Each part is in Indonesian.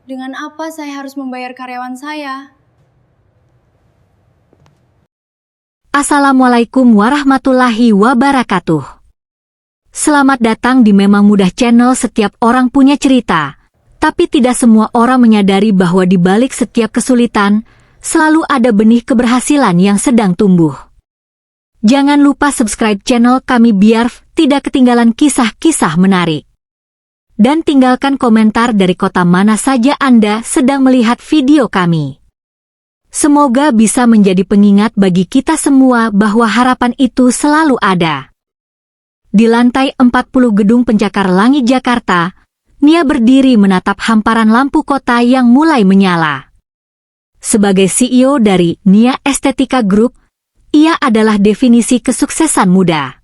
Dengan apa saya harus membayar karyawan saya? Assalamualaikum warahmatullahi wabarakatuh. Selamat datang di Memang Mudah Channel. Setiap orang punya cerita, tapi tidak semua orang menyadari bahwa di balik setiap kesulitan, selalu ada benih keberhasilan yang sedang tumbuh. Jangan lupa subscribe channel kami biar tidak ketinggalan kisah-kisah menarik. Dan tinggalkan komentar dari kota mana saja Anda sedang melihat video kami. Semoga bisa menjadi pengingat bagi kita semua bahwa harapan itu selalu ada. Di lantai 40 gedung pencakar langit Jakarta, Nia berdiri menatap hamparan lampu kota yang mulai menyala. Sebagai CEO dari Nia Estetika Group, ia adalah definisi kesuksesan muda.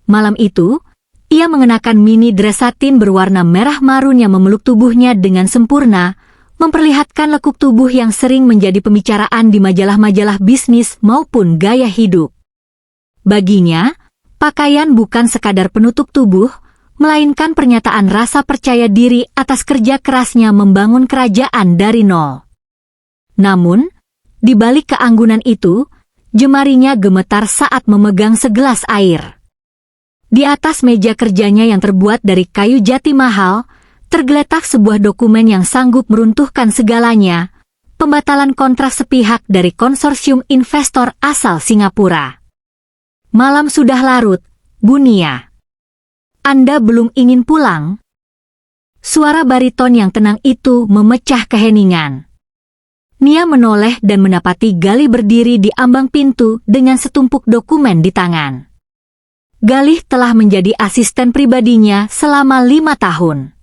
Malam itu, ia mengenakan mini dress satin berwarna merah marun yang memeluk tubuhnya dengan sempurna, memperlihatkan lekuk tubuh yang sering menjadi pembicaraan di majalah-majalah bisnis maupun gaya hidup. Baginya, pakaian bukan sekadar penutup tubuh, melainkan pernyataan rasa percaya diri atas kerja kerasnya membangun kerajaan dari nol. Namun, di balik keanggunan itu, jemarinya gemetar saat memegang segelas air. Di atas meja kerjanya yang terbuat dari kayu jati mahal, tergeletak sebuah dokumen yang sanggup meruntuhkan segalanya, pembatalan kontrak sepihak dari konsorsium investor asal Singapura. Malam sudah larut, Bu Nia. Anda belum ingin pulang? Suara bariton yang tenang itu memecah keheningan. Nia menoleh dan mendapati Galih berdiri di ambang pintu dengan setumpuk dokumen di tangan. Galih telah menjadi asisten pribadinya selama 5 tahun.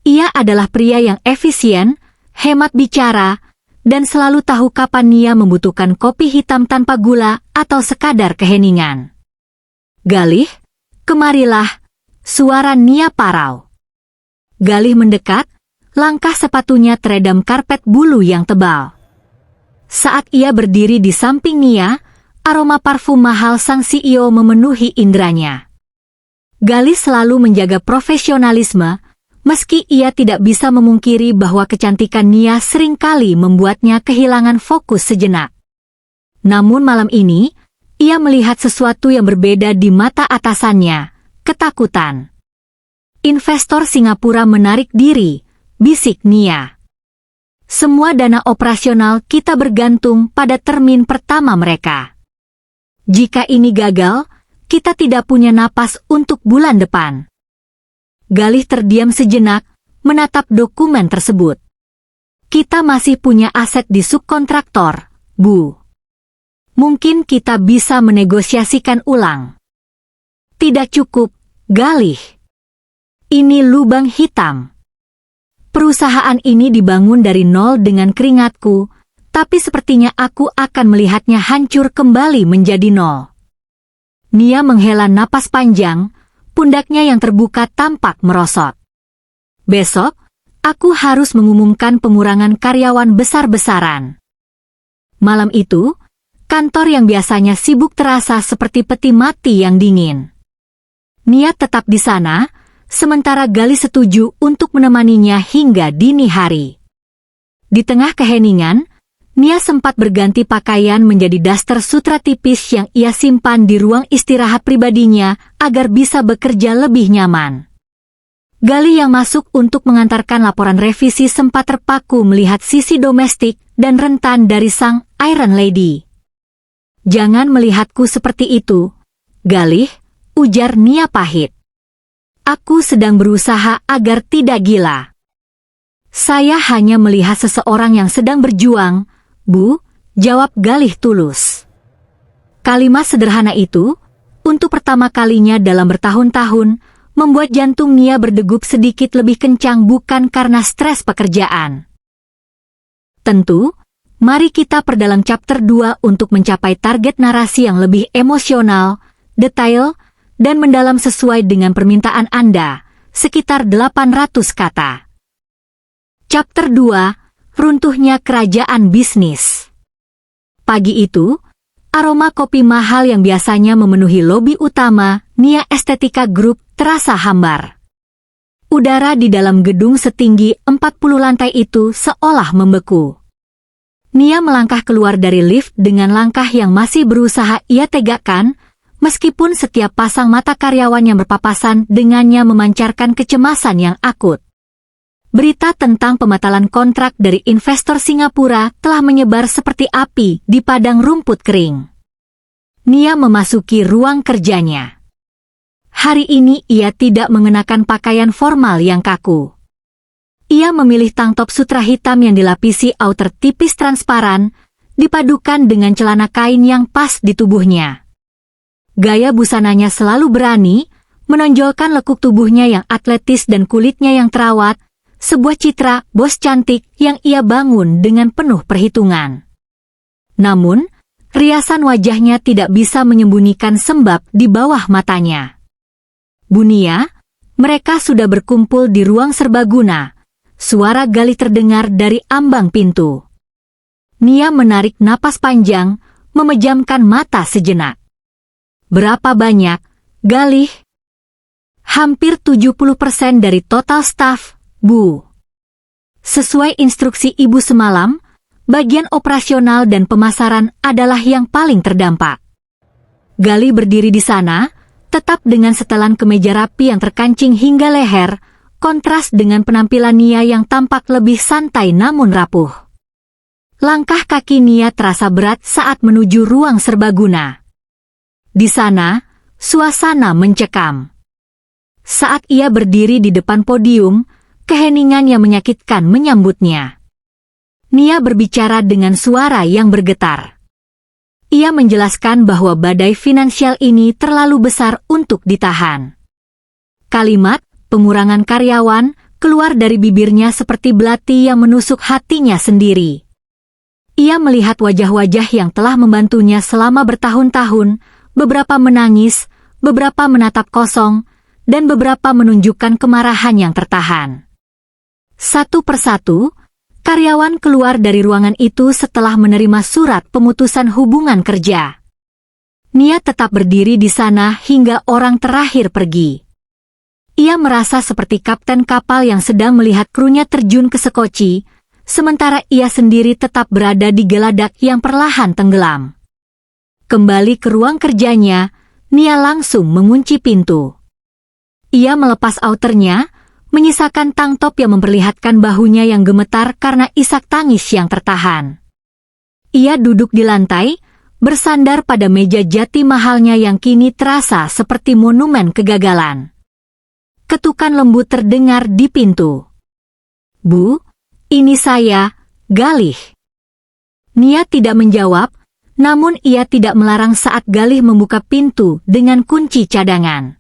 Ia adalah pria yang efisien, hemat bicara, dan selalu tahu kapan Nia membutuhkan kopi hitam tanpa gula atau sekadar keheningan. Galih, kemarilah, suara Nia parau. Galih mendekat, langkah sepatunya teredam karpet bulu yang tebal. Saat ia berdiri di samping Nia, aroma parfum mahal sang CEO memenuhi indranya. Galih selalu menjaga profesionalisme, meski ia tidak bisa memungkiri bahwa kecantikan Nia seringkali membuatnya kehilangan fokus sejenak. Namun malam ini, ia melihat sesuatu yang berbeda di mata atasannya, ketakutan. Investor Singapura menarik diri, bisik Nia. Semua dana operasional kita bergantung pada termin pertama mereka. Jika ini gagal, kita tidak punya napas untuk bulan depan. Galih terdiam sejenak, menatap dokumen tersebut. Kita masih punya aset di subkontraktor, Bu. Mungkin kita bisa menegosiasikan ulang. Tidak cukup, Galih. Ini lubang hitam. Perusahaan ini dibangun dari nol dengan keringatku, tapi sepertinya aku akan melihatnya hancur kembali menjadi nol. Nia menghela napas panjang, pundaknya yang terbuka tampak merosot. Besok, aku harus mengumumkan pengurangan karyawan besar-besaran. Malam itu, kantor yang biasanya sibuk terasa seperti peti mati yang dingin. Nia tetap di sana, sementara Galih setuju untuk menemaninya hingga dini hari. Di tengah keheningan, Nia sempat berganti pakaian menjadi daster sutra tipis yang ia simpan di ruang istirahat pribadinya agar bisa bekerja lebih nyaman. Galih yang masuk untuk mengantarkan laporan revisi sempat terpaku melihat sisi domestik dan rentan dari sang Iron Lady. Jangan melihatku seperti itu, Galih, ujar Nia pahit. Aku sedang berusaha agar tidak gila. Saya hanya melihat seseorang yang sedang berjuang, Bu, jawab Galih tulus. Kalimat sederhana itu, untuk pertama kalinya dalam bertahun-tahun, membuat jantung Nia berdegup sedikit lebih kencang bukan karena stres pekerjaan. Tentu, mari kita perdalam chapter 2 untuk mencapai target narasi yang lebih emosional, detail, dan mendalam sesuai dengan permintaan Anda, sekitar 800 kata. Chapter 2, Runtuhnya Kerajaan Bisnis. Pagi itu, aroma kopi mahal yang biasanya memenuhi lobi utama Nia Estetika Group terasa hambar. Udara di dalam gedung setinggi 40 lantai itu seolah membeku. Nia melangkah keluar dari lift dengan langkah yang masih berusaha ia tegakkan, meskipun setiap pasang mata karyawan yang berpapasan dengannya memancarkan kecemasan yang akut. Berita tentang pembatalan kontrak dari investor Singapura telah menyebar seperti api di padang rumput kering. Nia memasuki ruang kerjanya. Hari ini ia tidak mengenakan pakaian formal yang kaku. Ia memilih tank top sutra hitam yang dilapisi outer tipis transparan, dipadukan dengan celana kain yang pas di tubuhnya. Gaya busananya selalu berani, menonjolkan lekuk tubuhnya yang atletis dan kulitnya yang terawat, sebuah citra bos cantik yang ia bangun dengan penuh perhitungan. Namun, riasan wajahnya tidak bisa menyembunyikan sembab di bawah matanya. Bunia, mereka sudah berkumpul di ruang serbaguna. Suara Galih terdengar dari ambang pintu. Nia menarik napas panjang, memejamkan mata sejenak. Berapa banyak, Galih? Hampir 70% dari total staf, Bu. Sesuai instruksi Ibu semalam, bagian operasional dan pemasaran adalah yang paling terdampak. Galih berdiri di sana, tetap dengan setelan kemeja rapi yang terkancing hingga leher, kontras dengan penampilan Nia yang tampak lebih santai namun rapuh. Langkah kaki Nia terasa berat saat menuju ruang serbaguna. Di sana, suasana mencekam. Saat ia berdiri di depan podium, keheningan yang menyakitkan menyambutnya. Nia berbicara dengan suara yang bergetar. Ia menjelaskan bahwa badai finansial ini terlalu besar untuk ditahan. Kalimat pengurangan karyawan keluar dari bibirnya seperti belati yang menusuk hatinya sendiri. Ia melihat wajah-wajah yang telah membantunya selama bertahun-tahun, beberapa menangis, beberapa menatap kosong, dan beberapa menunjukkan kemarahan yang tertahan. Satu persatu, karyawan keluar dari ruangan itu setelah menerima surat pemutusan hubungan kerja. Nia tetap berdiri di sana hingga orang terakhir pergi. Ia merasa seperti kapten kapal yang sedang melihat krunya terjun ke sekoci, sementara ia sendiri tetap berada di geladak yang perlahan tenggelam. Kembali ke ruang kerjanya, Nia langsung mengunci pintu. Ia melepas outernya, menyisakan tank top yang memperlihatkan bahunya yang gemetar karena isak tangis yang tertahan. Ia duduk di lantai, bersandar pada meja jati mahalnya yang kini terasa seperti monumen kegagalan. Ketukan lembut terdengar di pintu. Bu, ini saya, Galih. Nia tidak menjawab, namun ia tidak melarang saat Galih membuka pintu dengan kunci cadangan.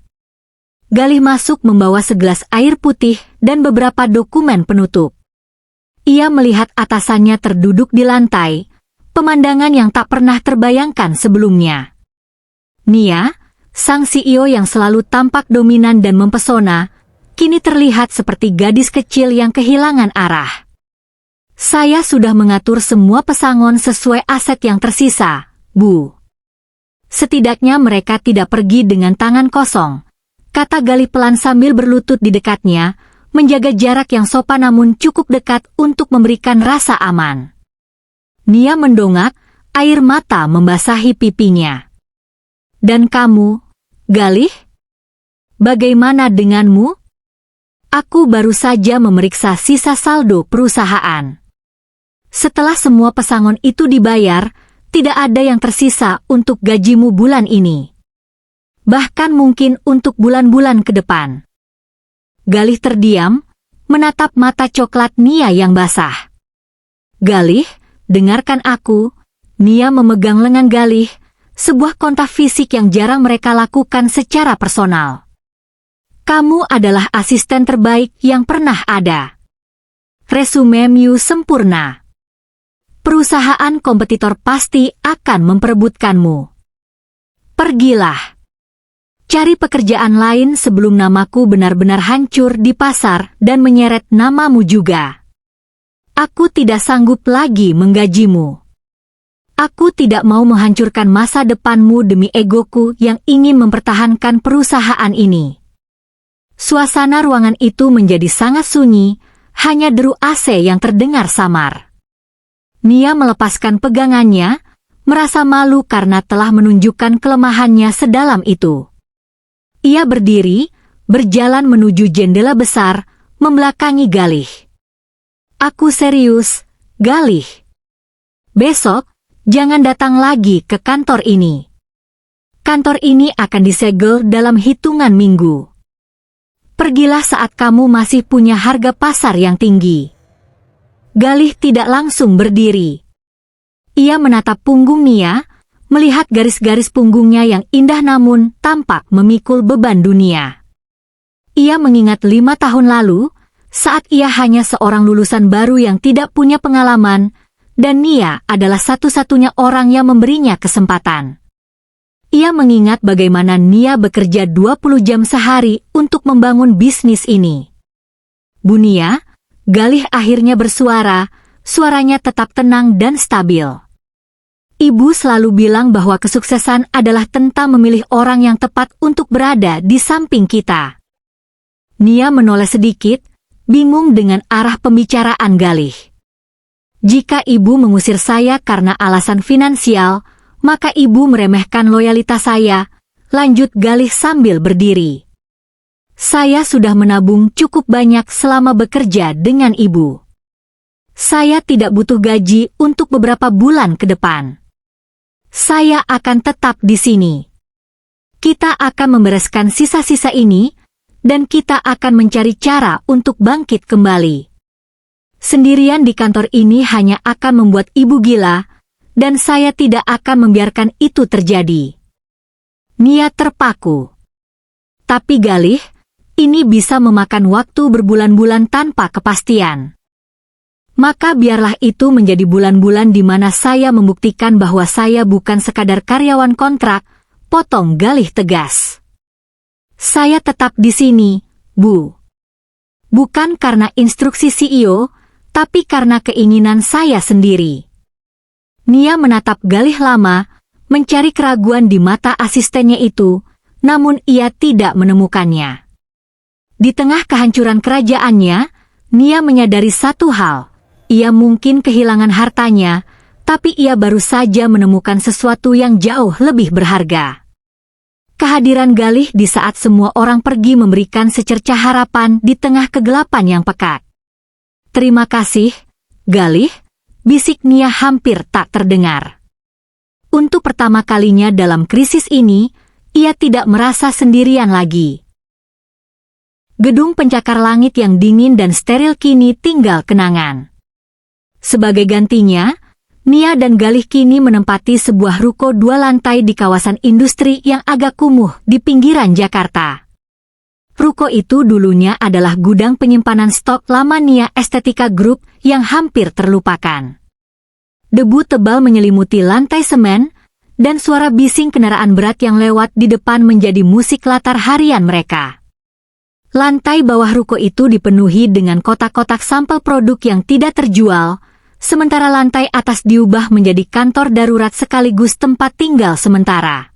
Galih masuk membawa segelas air putih dan beberapa dokumen penutup. Ia melihat atasannya terduduk di lantai, pemandangan yang tak pernah terbayangkan sebelumnya. Nia, sang CEO yang selalu tampak dominan dan mempesona, kini terlihat seperti gadis kecil yang kehilangan arah. Saya sudah mengatur semua pesangon sesuai aset yang tersisa, Bu. Setidaknya mereka tidak pergi dengan tangan kosong, kata Galih pelan sambil berlutut di dekatnya, menjaga jarak yang sopan namun cukup dekat untuk memberikan rasa aman. Nia mendongak, air mata membasahi pipinya. Dan kamu, Galih? Bagaimana denganmu? Aku baru saja memeriksa sisa saldo perusahaan. Setelah semua pesangon itu dibayar, tidak ada yang tersisa untuk gajimu bulan ini. Bahkan mungkin untuk bulan-bulan ke depan. Galih terdiam, menatap mata coklat Nia yang basah. Galih, dengarkan aku. Nia memegang lengan Galih, sebuah kontak fisik yang jarang mereka lakukan secara personal. Kamu adalah asisten terbaik yang pernah ada. Resumemu sempurna. Perusahaan kompetitor pasti akan memperebutkanmu. Pergilah. Cari pekerjaan lain sebelum namaku benar-benar hancur di pasar dan menyeret namamu juga. Aku tidak sanggup lagi menggajimu. Aku tidak mau menghancurkan masa depanmu demi egoku yang ingin mempertahankan perusahaan ini. Suasana ruangan itu menjadi sangat sunyi, hanya deru AC yang terdengar samar. Nia melepaskan pegangannya, merasa malu karena telah menunjukkan kelemahannya sedalam itu. Ia berdiri, berjalan menuju jendela besar, membelakangi Galih. Aku serius, Galih. Besok, jangan datang lagi ke kantor ini. Kantor ini akan disegel dalam hitungan minggu. Pergilah saat kamu masih punya harga pasar yang tinggi. Galih tidak langsung berdiri. Ia menatap punggung Nia, melihat garis-garis punggungnya yang indah namun tampak memikul beban dunia. Ia mengingat 5 tahun lalu, saat ia hanya seorang lulusan baru yang tidak punya pengalaman, dan Nia adalah satu-satunya orang yang memberinya kesempatan. Ia mengingat bagaimana Nia bekerja 20 jam sehari untuk membangun bisnis ini. Bu Nia, Galih akhirnya bersuara, suaranya tetap tenang dan stabil. Ibu selalu bilang bahwa kesuksesan adalah tentang memilih orang yang tepat untuk berada di samping kita. Nia menoleh sedikit, bingung dengan arah pembicaraan Galih. Jika ibu mengusir saya karena alasan finansial, maka ibu meremehkan loyalitas saya, lanjut Galih sambil berdiri. Saya sudah menabung cukup banyak selama bekerja dengan ibu. Saya tidak butuh gaji untuk beberapa bulan ke depan. Saya akan tetap di sini. Kita akan membereskan sisa-sisa ini, dan kita akan mencari cara untuk bangkit kembali. Sendirian di kantor ini hanya akan membuat ibu gila, dan saya tidak akan membiarkan itu terjadi. Nia terpaku. Tapi Galih, ini bisa memakan waktu berbulan-bulan tanpa kepastian. Maka biarlah itu menjadi bulan-bulan di mana saya membuktikan bahwa saya bukan sekadar karyawan kontrak, potong Galih tegas. Saya tetap di sini, Bu. Bukan karena instruksi CEO, tapi karena keinginan saya sendiri. Nia menatap Galih lama, mencari keraguan di mata asistennya itu, namun ia tidak menemukannya. Di tengah kehancuran kerajaannya, Nia menyadari satu hal, ia mungkin kehilangan hartanya, tapi ia baru saja menemukan sesuatu yang jauh lebih berharga. Kehadiran Galih di saat semua orang pergi memberikan secercah harapan di tengah kegelapan yang pekat. Terima kasih, Galih. Bisik Nia hampir tak terdengar. Untuk pertama kalinya dalam krisis ini, ia tidak merasa sendirian lagi. Gedung pencakar langit yang dingin dan steril kini tinggal kenangan. Sebagai gantinya, Nia dan Galih kini menempati sebuah ruko 2 lantai di kawasan industri yang agak kumuh di pinggiran Jakarta. Ruko itu dulunya adalah gudang penyimpanan stok lama Nia Estetika Group yang hampir terlupakan. Debu tebal menyelimuti lantai semen, dan suara bising kendaraan berat yang lewat di depan menjadi musik latar harian mereka. Lantai bawah ruko itu dipenuhi dengan kotak-kotak sampel produk yang tidak terjual, sementara lantai atas diubah menjadi kantor darurat sekaligus tempat tinggal sementara.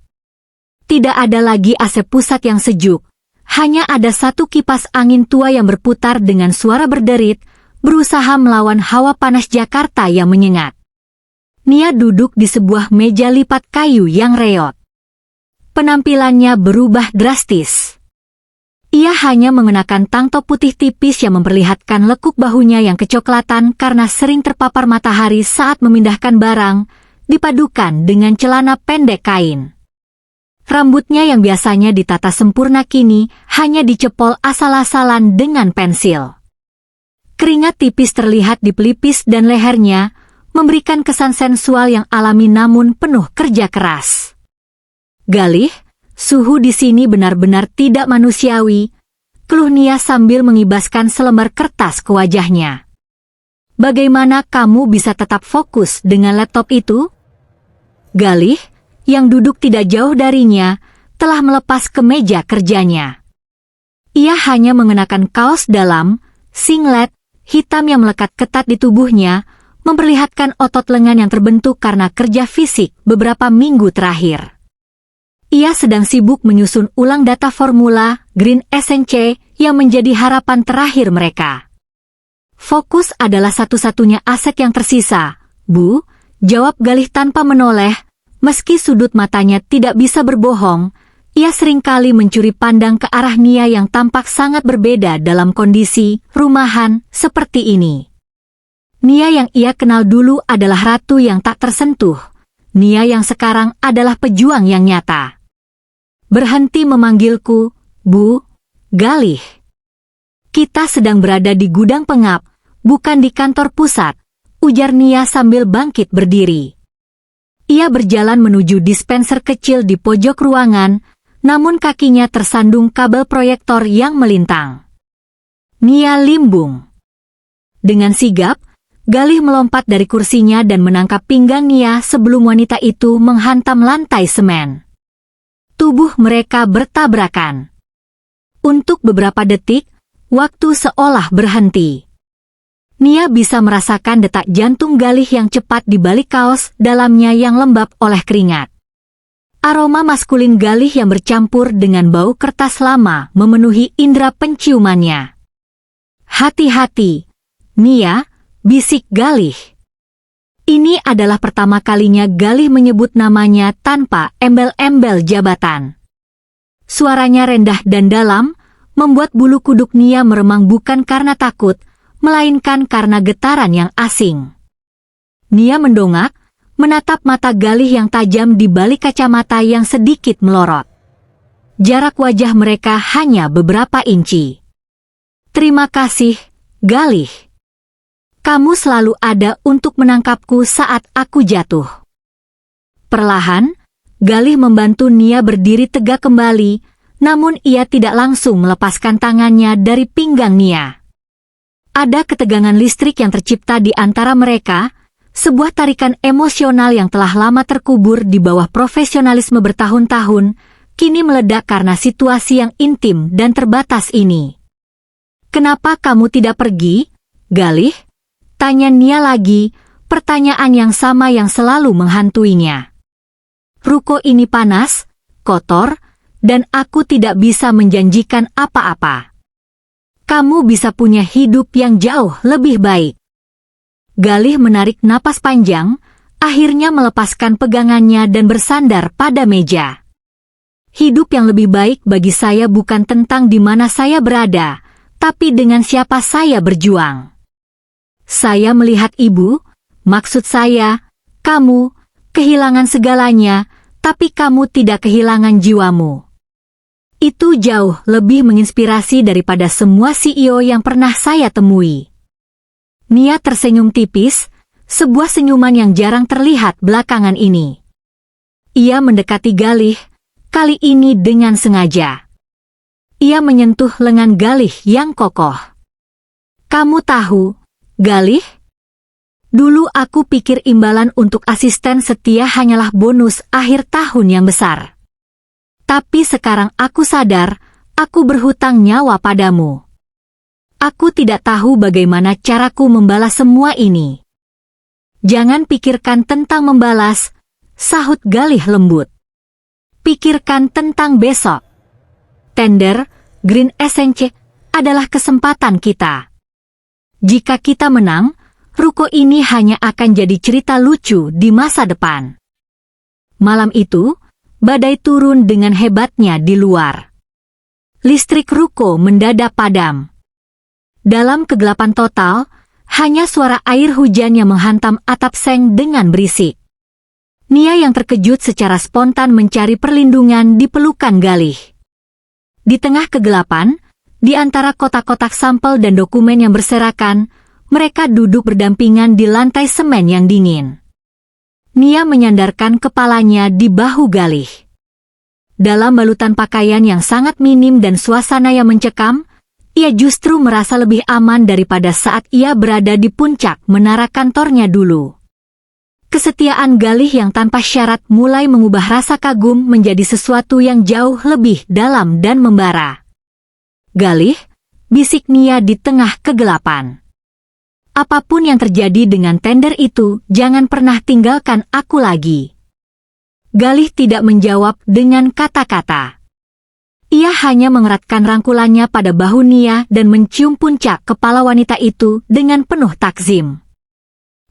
Tidak ada lagi AC pusat yang sejuk, hanya ada satu kipas angin tua yang berputar dengan suara berderit, berusaha melawan hawa panas Jakarta yang menyengat. Nia duduk di sebuah meja lipat kayu yang reot. Penampilannya berubah drastis. Ia hanya mengenakan tank top putih tipis yang memperlihatkan lekuk bahunya yang kecoklatan karena sering terpapar matahari saat memindahkan barang, dipadukan dengan celana pendek kain. Rambutnya yang biasanya ditata sempurna kini hanya dicepol asal-asalan dengan pensil. Keringat tipis terlihat di pelipis dan lehernya, memberikan kesan sensual yang alami namun penuh kerja keras. Galih, suhu di sini benar-benar tidak manusiawi, keluh Nia sambil mengibaskan selembar kertas ke wajahnya. Bagaimana kamu bisa tetap fokus dengan laptop itu? Galih, yang duduk tidak jauh darinya, telah melepas kemeja kerjanya. Ia hanya mengenakan kaos dalam, singlet, hitam yang melekat ketat di tubuhnya, memperlihatkan otot lengan yang terbentuk karena kerja fisik beberapa minggu terakhir. Ia sedang sibuk menyusun ulang data formula Green SNC yang menjadi harapan terakhir mereka. Fokus adalah satu-satunya aset yang tersisa, Bu, jawab Galih tanpa menoleh. Meski sudut matanya tidak bisa berbohong, ia seringkali mencuri pandang ke arah Nia yang tampak sangat berbeda dalam kondisi rumahan seperti ini. Nia yang ia kenal dulu adalah ratu yang tak tersentuh. Nia yang sekarang adalah pejuang yang nyata. Berhenti memanggilku, Bu, Galih. Kita sedang berada di gudang pengap, bukan di kantor pusat, ujar Nia sambil bangkit berdiri. Ia berjalan menuju dispenser kecil di pojok ruangan, namun kakinya tersandung kabel proyektor yang melintang. Nia limbung. Dengan sigap, Galih melompat dari kursinya dan menangkap pinggang Nia sebelum wanita itu menghantam lantai semen. Tubuh mereka bertabrakan. Untuk beberapa detik, waktu seolah berhenti. Nia bisa merasakan detak jantung Galih yang cepat di balik kaos dalamnya yang lembab oleh keringat. Aroma maskulin Galih yang bercampur dengan bau kertas lama memenuhi indera penciumannya. Hati-hati, Nia, bisik Galih. Ini adalah pertama kalinya Galih menyebut namanya tanpa embel-embel jabatan. Suaranya rendah dan dalam, membuat bulu kuduk Nia meremang bukan karena takut, melainkan karena getaran yang asing. Nia mendongak, menatap mata Galih yang tajam di balik kacamata yang sedikit melorot. Jarak wajah mereka hanya beberapa inci. Terima kasih, Galih. Kamu selalu ada untuk menangkapku saat aku jatuh. Perlahan, Galih membantu Nia berdiri tegak kembali, namun ia tidak langsung melepaskan tangannya dari pinggang Nia. Ada ketegangan listrik yang tercipta di antara mereka, sebuah tarikan emosional yang telah lama terkubur di bawah profesionalisme bertahun-tahun, kini meledak karena situasi yang intim dan terbatas ini. Kenapa kamu tidak pergi, Galih? Tanya Nia lagi, pertanyaan yang sama yang selalu menghantuinya. Ruko ini panas, kotor, dan aku tidak bisa menjanjikan apa-apa. Kamu bisa punya hidup yang jauh lebih baik. Galih menarik napas panjang, akhirnya melepaskan pegangannya dan bersandar pada meja. Hidup yang lebih baik bagi saya bukan tentang di mana saya berada, tapi dengan siapa saya berjuang. Saya melihat ibu, maksud saya, kamu, kehilangan segalanya, tapi kamu tidak kehilangan jiwamu. Itu jauh lebih menginspirasi daripada semua CEO yang pernah saya temui. Nia tersenyum tipis, sebuah senyuman yang jarang terlihat belakangan ini. Ia mendekati Galih, kali ini dengan sengaja. Ia menyentuh lengan Galih yang kokoh. Kamu tahu, Galih? Dulu aku pikir imbalan untuk asisten setia hanyalah bonus akhir tahun yang besar. Tapi sekarang aku sadar, aku berhutang nyawa padamu. Aku tidak tahu bagaimana caraku membalas semua ini. Jangan pikirkan tentang membalas, sahut Galih lembut. Pikirkan tentang besok. Tender, Green SNC, adalah kesempatan kita. Jika kita menang, ruko ini hanya akan jadi cerita lucu di masa depan. Malam itu, badai turun dengan hebatnya di luar. Listrik ruko mendadak padam. Dalam kegelapan total, hanya suara air hujan yang menghantam atap seng dengan berisik. Nia yang terkejut secara spontan mencari perlindungan di pelukan Galih. Di tengah kegelapan, di antara kotak-kotak sampel dan dokumen yang berserakan, mereka duduk berdampingan di lantai semen yang dingin. Nia menyandarkan kepalanya di bahu Galih. Dalam balutan pakaian yang sangat minim dan suasana yang mencekam, ia justru merasa lebih aman daripada saat ia berada di puncak menara kantornya dulu. Kesetiaan Galih yang tanpa syarat mulai mengubah rasa kagum menjadi sesuatu yang jauh lebih dalam dan membara. Galih, bisik Nia di tengah kegelapan. Apapun yang terjadi dengan tender itu, jangan pernah tinggalkan aku lagi. Galih tidak menjawab dengan kata-kata. Ia hanya mengeratkan rangkulannya pada bahu Nia dan mencium puncak kepala wanita itu dengan penuh takzim.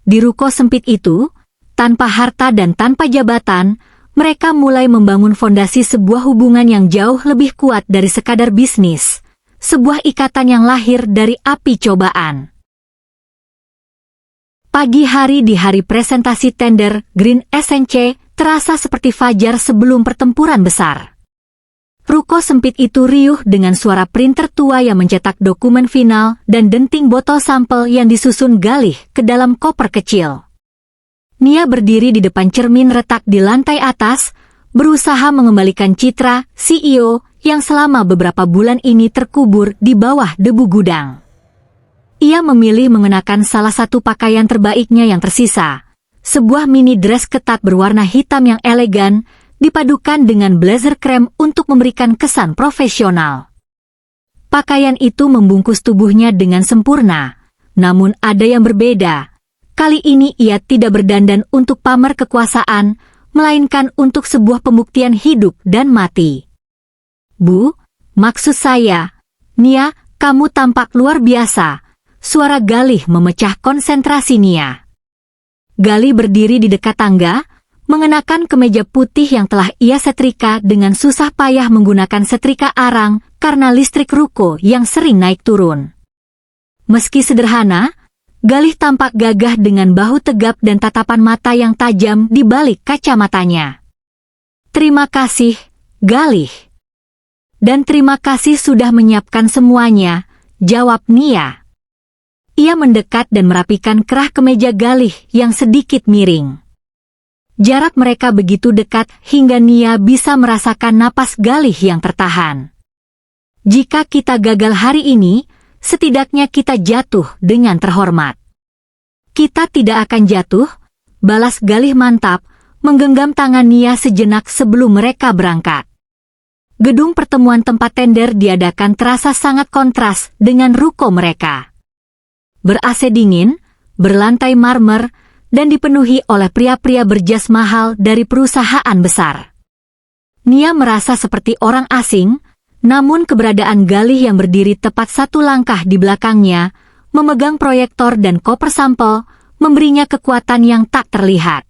Di ruko sempit itu, tanpa harta dan tanpa jabatan, mereka mulai membangun fondasi sebuah hubungan yang jauh lebih kuat dari sekadar bisnis, sebuah ikatan yang lahir dari api cobaan. Pagi hari di hari presentasi tender Green SNC terasa seperti fajar sebelum pertempuran besar. Ruko sempit itu riuh dengan suara printer tua yang mencetak dokumen final dan denting botol sampel yang disusun Galih ke dalam koper kecil. Nia berdiri di depan cermin retak di lantai atas, berusaha mengembalikan citra CEO yang selama beberapa bulan ini terkubur di bawah debu gudang. Ia memilih mengenakan salah satu pakaian terbaiknya yang tersisa, sebuah mini dress ketat berwarna hitam yang elegan, dipadukan dengan blazer krem untuk memberikan kesan profesional. Pakaian itu membungkus tubuhnya dengan sempurna, namun ada yang berbeda. Kali ini ia tidak berdandan untuk pamer kekuasaan, melainkan untuk sebuah pembuktian hidup dan mati. Bu, maksud saya, Nia, kamu tampak luar biasa. Suara Galih memecah konsentrasi Nia. Galih berdiri di dekat tangga, mengenakan kemeja putih yang telah ia setrika dengan susah payah menggunakan setrika arang karena listrik ruko yang sering naik turun. Meski sederhana, Galih tampak gagah dengan bahu tegap dan tatapan mata yang tajam di balik kacamatanya. Terima kasih, Galih. Dan terima kasih sudah menyiapkan semuanya, jawab Nia. Ia mendekat dan merapikan kerah kemeja Galih yang sedikit miring. Jarak mereka begitu dekat hingga Nia bisa merasakan napas Galih yang tertahan. Jika kita gagal hari ini, setidaknya kita jatuh dengan terhormat. Kita tidak akan jatuh, balas Galih mantap, menggenggam tangan Nia sejenak sebelum mereka berangkat. Gedung pertemuan tempat tender diadakan terasa sangat kontras dengan ruko mereka. Ber-AC dingin, berlantai marmer, dan dipenuhi oleh pria-pria berjas mahal dari perusahaan besar. Nia merasa seperti orang asing, namun keberadaan Galih yang berdiri tepat satu langkah di belakangnya, memegang proyektor dan koper sampel, memberinya kekuatan yang tak terlihat.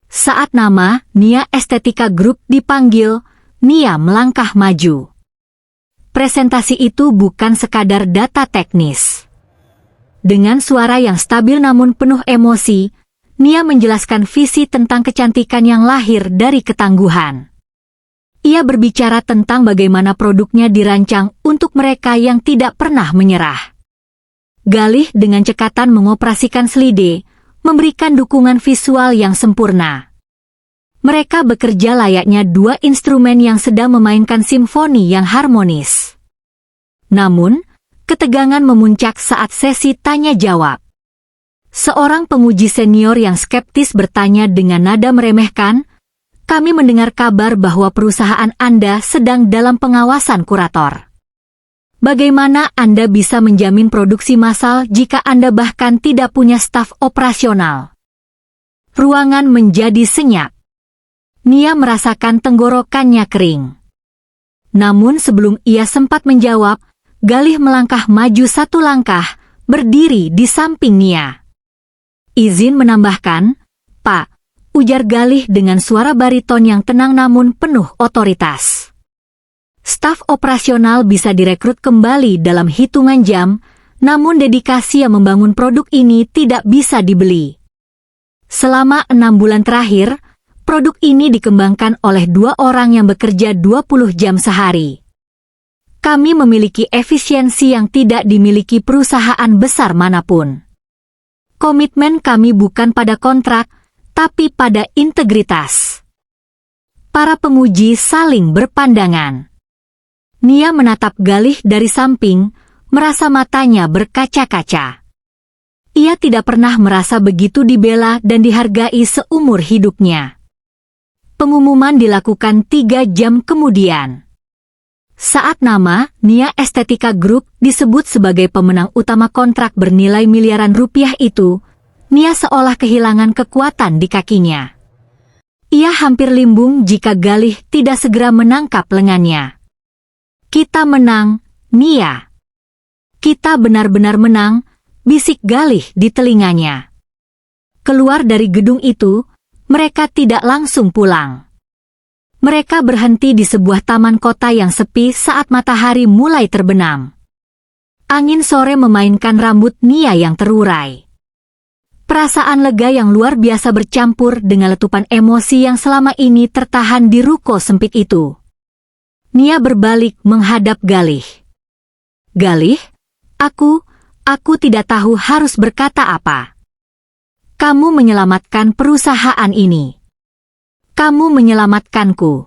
Saat nama Nia Estetika Group dipanggil, Nia melangkah maju. Presentasi itu bukan sekadar data teknis. Dengan suara yang stabil namun penuh emosi, Nia menjelaskan visi tentang kecantikan yang lahir dari ketangguhan. Ia berbicara tentang bagaimana produknya dirancang untuk mereka yang tidak pernah menyerah. Galih dengan cekatan mengoperasikan selide, memberikan dukungan visual yang sempurna. Mereka bekerja layaknya dua instrumen yang sedang memainkan simfoni yang harmonis. Namun, ketegangan memuncak saat sesi tanya-jawab. Seorang penguji senior yang skeptis bertanya dengan nada meremehkan, "Kami mendengar kabar bahwa perusahaan Anda sedang dalam pengawasan kurator. Bagaimana Anda bisa menjamin produksi massal jika Anda bahkan tidak punya staf operasional?" Ruangan menjadi senyap. Nia merasakan tenggorokannya kering. Namun sebelum ia sempat menjawab, Galih melangkah maju satu langkah, berdiri di samping Nia. "Izin menambahkan, Pak," ujar Galih dengan suara bariton yang tenang namun penuh otoritas. "Staf operasional bisa direkrut kembali dalam hitungan jam, namun dedikasi yang membangun produk ini tidak bisa dibeli. Selama 6 bulan terakhir, produk ini dikembangkan oleh 2 orang yang bekerja 20 jam sehari. Kami memiliki efisiensi yang tidak dimiliki perusahaan besar manapun. Komitmen kami bukan pada kontrak, tapi pada integritas." Para penguji saling berpandangan. Nia menatap Galih dari samping, merasa matanya berkaca-kaca. Ia tidak pernah merasa begitu dibela dan dihargai seumur hidupnya. Pengumuman dilakukan 3 jam kemudian. Saat nama Nia Estetika Group disebut sebagai pemenang utama kontrak bernilai miliaran rupiah itu, Nia seolah kehilangan kekuatan di kakinya. Ia hampir limbung jika Galih tidak segera menangkap lengannya. Kita menang, Nia. Kita benar-benar menang, bisik Galih di telinganya. Keluar dari gedung itu, mereka tidak langsung pulang. Mereka berhenti di sebuah taman kota yang sepi saat matahari mulai terbenam. Angin sore memainkan rambut Nia yang terurai. Perasaan lega yang luar biasa bercampur dengan letupan emosi yang selama ini tertahan di ruko sempit itu. Nia berbalik menghadap Galih. Galih, aku tidak tahu harus berkata apa. Kamu menyelamatkan perusahaan ini. Kamu menyelamatkanku.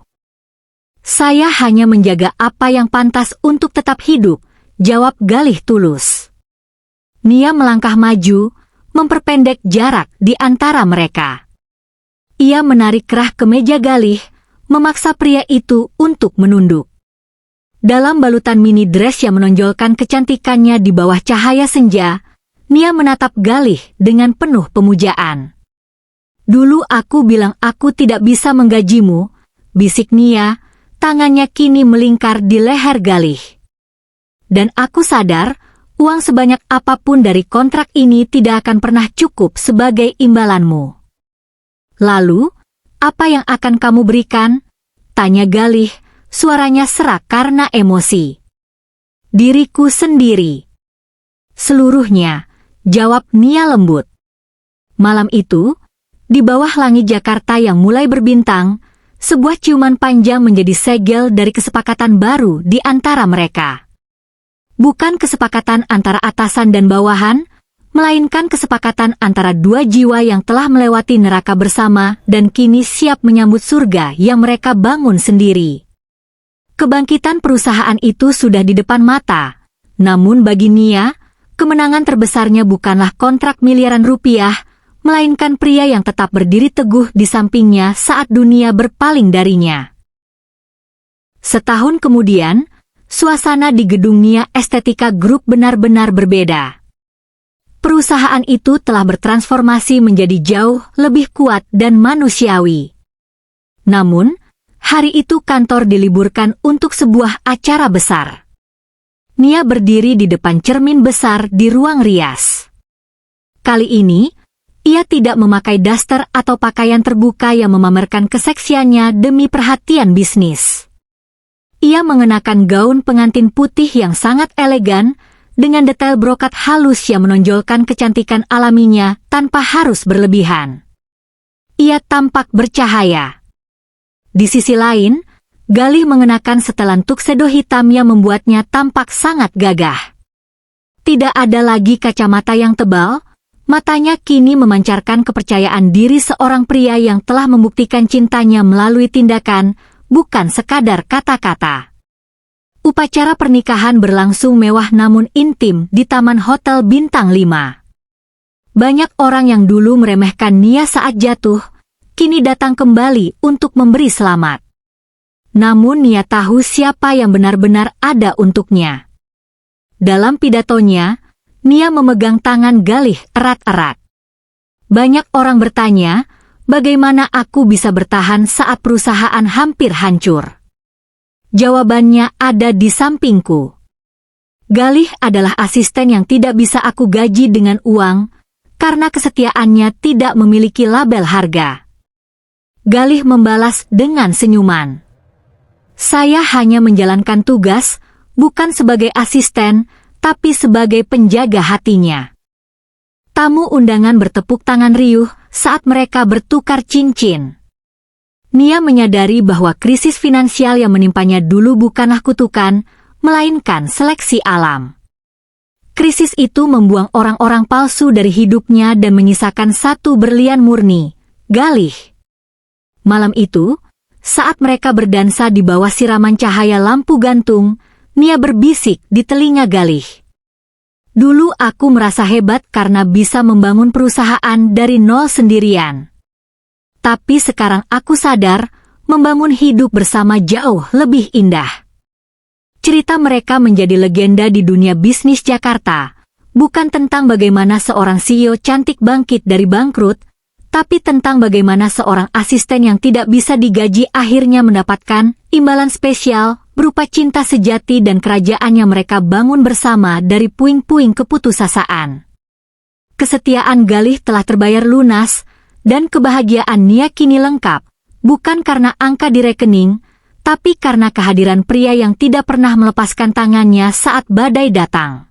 Saya hanya menjaga apa yang pantas untuk tetap hidup, jawab Galih tulus. Nia melangkah maju, memperpendek jarak di antara mereka. Ia menarik kerah kemeja Galih, memaksa pria itu untuk menunduk. Dalam balutan mini dress yang menonjolkan kecantikannya di bawah cahaya senja, Nia menatap Galih dengan penuh pemujaan. Dulu aku bilang aku tidak bisa menggajimu, bisik Nia, tangannya kini melingkar di leher Galih. Dan aku sadar, uang sebanyak apapun dari kontrak ini tidak akan pernah cukup sebagai imbalanmu. Lalu, apa yang akan kamu berikan? Tanya Galih, suaranya serak karena emosi. Diriku sendiri. Seluruhnya, jawab Nia lembut. Malam itu, di bawah langit Jakarta yang mulai berbintang, sebuah ciuman panjang menjadi segel dari kesepakatan baru di antara mereka. Bukan kesepakatan antara atasan dan bawahan, melainkan kesepakatan antara dua jiwa yang telah melewati neraka bersama dan kini siap menyambut surga yang mereka bangun sendiri. Kebangkitan perusahaan itu sudah di depan mata, namun bagi Nia, kemenangan terbesarnya bukanlah kontrak miliaran rupiah, melainkan pria yang tetap berdiri teguh di sampingnya saat dunia berpaling darinya. Setahun kemudian, suasana di gedung Nia Estetika Group benar-benar berbeda. Perusahaan itu telah bertransformasi menjadi jauh lebih kuat dan manusiawi. Namun, hari itu kantor diliburkan untuk sebuah acara besar. Nia berdiri di depan cermin besar di ruang rias. Kali ini, ia tidak memakai daster atau pakaian terbuka yang memamerkan keseksiannya demi perhatian bisnis. Ia mengenakan gaun pengantin putih yang sangat elegan, dengan detail brokat halus yang menonjolkan kecantikan alaminya tanpa harus berlebihan. Ia tampak bercahaya. Di sisi lain, Galih mengenakan setelan tuxedo hitam yang membuatnya tampak sangat gagah. Tidak ada lagi kacamata yang tebal, matanya kini memancarkan kepercayaan diri seorang pria yang telah membuktikan cintanya melalui tindakan, bukan sekadar kata-kata. Upacara pernikahan berlangsung mewah namun intim di Taman Hotel Bintang 5. Banyak orang yang dulu meremehkan Nia saat jatuh, kini datang kembali untuk memberi selamat. Namun Nia tahu siapa yang benar-benar ada untuknya. Dalam pidatonya, Nia memegang tangan Galih erat-erat. Banyak orang bertanya, bagaimana aku bisa bertahan saat perusahaan hampir hancur? Jawabannya ada di sampingku. Galih adalah asisten yang tidak bisa aku gaji dengan uang, karena kesetiaannya tidak memiliki label harga. Galih membalas dengan senyuman. Saya hanya menjalankan tugas, bukan sebagai asisten, tapi sebagai penjaga hatinya. Tamu undangan bertepuk tangan riuh saat mereka bertukar cincin. Nia menyadari bahwa krisis finansial yang menimpanya dulu bukanlah kutukan, melainkan seleksi alam. Krisis itu membuang orang-orang palsu dari hidupnya dan menyisakan satu berlian murni, Galih. Malam itu, saat mereka berdansa di bawah siraman cahaya lampu gantung, Nia berbisik di telinga Galih. Dulu aku merasa hebat karena bisa membangun perusahaan dari nol sendirian. Tapi sekarang aku sadar, membangun hidup bersama jauh lebih indah. Cerita mereka menjadi legenda di dunia bisnis Jakarta, bukan tentang bagaimana seorang CEO cantik bangkit dari bangkrut, tapi tentang bagaimana seorang asisten yang tidak bisa digaji akhirnya mendapatkan imbalan spesial berupa cinta sejati dan kerajaan yang mereka bangun bersama dari puing-puing keputusasaan. Kesetiaan Galih telah terbayar lunas, dan kebahagiaan Nia kini lengkap, bukan karena angka di rekening, tapi karena kehadiran pria yang tidak pernah melepaskan tangannya saat badai datang.